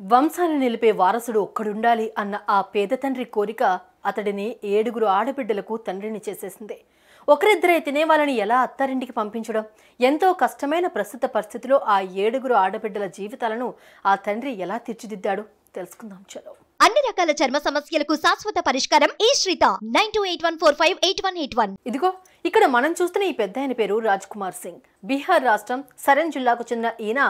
వంశాన్ని నిలిపే వారసుడు ఒక్కడుండాలి అన్న ఆ పేద తండ్రి కోరిక అతడిని 7 ఆడబిడ్డలకు తండ్రిని చేసేసింది. ఒకరిద్దరే తినేవాళ్ళని ఎలా అత్తారింటికి పంపించడం? ఎంతో కష్టమైన ప్రస్తుత పరిస్థితిలో ఆ 7 ఆడబిడ్డల జీవితాలను ఆ తండ్రి ఎలా తీర్చిదిద్దాడు తెలుసుకుందాం చలో. అన్ని రకాల చర్మ సమస్యలకు శాశ్వత పరిష్కారం ఈ శ్రీత 9281458181. ఇదిగో ఇక్కడ మనం చూస్తున్న ఈ పెద్దాయన పేరు రాజ్ కుమార్ సింగ్. బీహార్ రాష్ట్రం సరన్ జిల్లాకు చెందిన ఈయన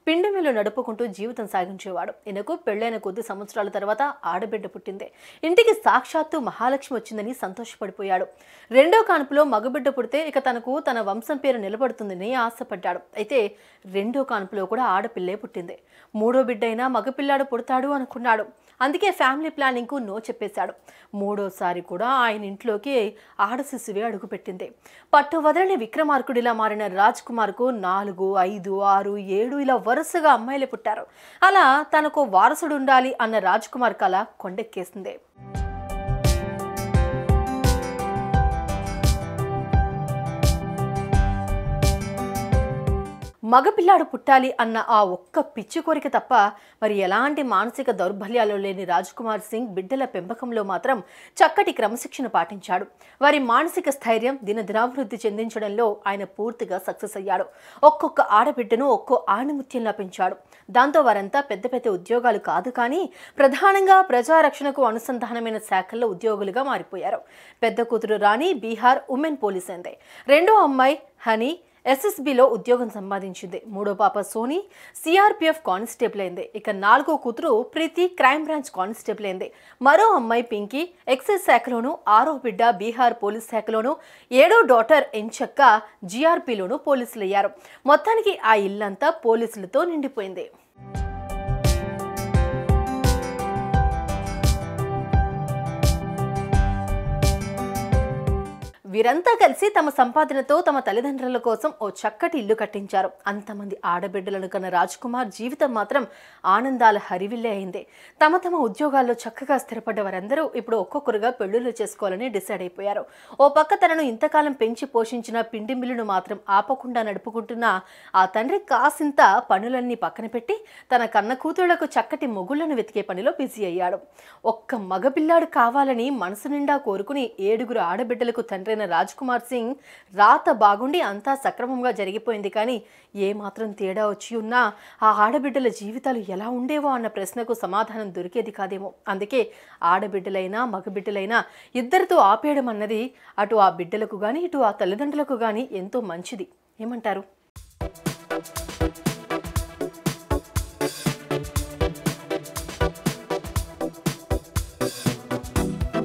పిండి మిల్లు నడుపుకుంటూ జీవితం సాగించేవాడు. ఈయనకు పెళ్లైన కొద్ది సంవత్సరాల తర్వాత ఆడబిడ్డ పుట్టింది. ఇంటికి సాక్షాత్తు మహాలక్ష్మి వచ్చిందని సంతోషపడిపోయాడు. రెండో కాన్పులో మగబిడ్డ పుడితే ఇక తనకు తన వంశం పేరు నిలబడుతుందని ఆశపడ్డాడు. అయితే రెండో కాన్పులో కూడా ఆడపిల్లే పుట్టింది. మూడో బిడ్డ అయినా మగపిల్లాడు పుడతాడు అనుకున్నాడు. అందుకే ఫ్యామిలీ ప్లానింగ్కు నో చెప్పేశాడు. మూడోసారి కూడా ఆయన ఇంట్లోకి ఆడ శిశువే అడుగుపెట్టింది. పట్టు వదలని విక్రమార్కుడిలా మారిన రాజ్ కుమార్కు 4, 5, 6, 7 ఇలా వరుసగా అమ్మాయిలే పుట్టారు. అలా తనకు వారసుడు ఉండాలి అన్న రాజ్ కుమార్ కళ కొండెక్కేసింది. మగపిల్లాడు పుట్టాలి అన్న ఆ ఒక్క పిచ్చి కోరిక తప్ప మరి ఎలాంటి మానసిక దౌర్బల్యాలు లేని రాజ్ కుమార్ సింగ్ బిడ్డల పెంపకంలో మాత్రం చక్కటి క్రమశిక్షణ పాటించాడు. వారి మానసిక స్థైర్యం దినదినాభివృద్ధి చెందించడంలో ఆయన పూర్తిగా సక్సెస్ అయ్యాడు. ఒక్కొక్క ఆడబిడ్డను ఒక్కో ఆణిముత్యంలా పెంచాడు. దాంతో వారంతా పెద్ద పెద్ద ఉద్యోగాలు కాదు కానీ ప్రధానంగా ప్రజారక్షణకు అనుసంధానమైన శాఖల్లో ఉద్యోగులుగా మారిపోయారు. పెద్ద కూతురు రాణి బీహార్ ఉమెన్ పోలీస్ అయింది. రెండో అమ్మాయి హనీ SSBలో ఉద్యోగం సంపాదించింది. మూడో పాప సోనీ CRPF కానిస్టేబుల్ అయింది. ఇక నాలుగో కూతురు ప్రీతి క్రైమ్ బ్రాంచ్ కానిస్టేబుల్ అయింది. మరో అమ్మాయి పింకీ ఎక్సైజ్ శాఖలోను, ఆరో బిడ్డ బీహార్ పోలీస్ శాఖలోను, ఏడో డాటర్ ఎంచక్క GRPలోను పోలీసులయ్యారు. మొత్తానికి ఆ ఇల్లంతా పోలీసులతో నిండిపోయింది. వీరంతా కలిసి తమ సంపాదనతో తమ తల్లిదండ్రుల కోసం ఓ చక్కటి ఇల్లు కట్టించారు. అంతమంది ఆడబిడ్డలను కన్న రాజ్ కుమార్ జీవితం మాత్రం ఆనందాల హరివిల్లే అయింది. తమ తమ ఉద్యోగాల్లో చక్కగా స్థిరపడ్డ వారందరూ ఇప్పుడు ఒక్కొక్కరుగా పెళ్లిళ్ళు చేసుకోవాలని డిసైడ్ అయిపోయారు. ఓ పక్క తనను ఇంతకాలం పెంచి పోషించిన పిండి మిల్లును మాత్రం ఆపకుండా నడుపుకుంటున్న ఆ తండ్రి కాసింత పనులన్నీ పక్కన పెట్టి తన కన్న కూతుళ్లకు చక్కటి మొగుళ్లను వెతికే పనిలో బిజీ అయ్యాడు. ఒక్క మగపిల్లాడు కావాలని మనసు నిండా కోరుకుని 7 ఆడబిడ్డలకు తండ్రి రాజ్ కుమార్ సింగ్ రాత బాగుండి అంతా సక్రమంగా జరిగిపోయింది. కానీ ఏమాత్రం తేడా వచ్చి ఉన్నా ఆ ఆడబిడ్డల జీవితాలు ఎలా ఉండేవో అన్న ప్రశ్నకు సమాధానం దొరికేది కాదేమో. అందుకే ఆడబిడ్డలైనా మగబిడ్డలైనా ఇద్దరితో ఆపేయడం అన్నది అటు ఆ బిడ్డలకు కానీ ఇటు ఆ తల్లిదండ్రులకు కానీ ఎంతో మంచిది. ఏమంటారు?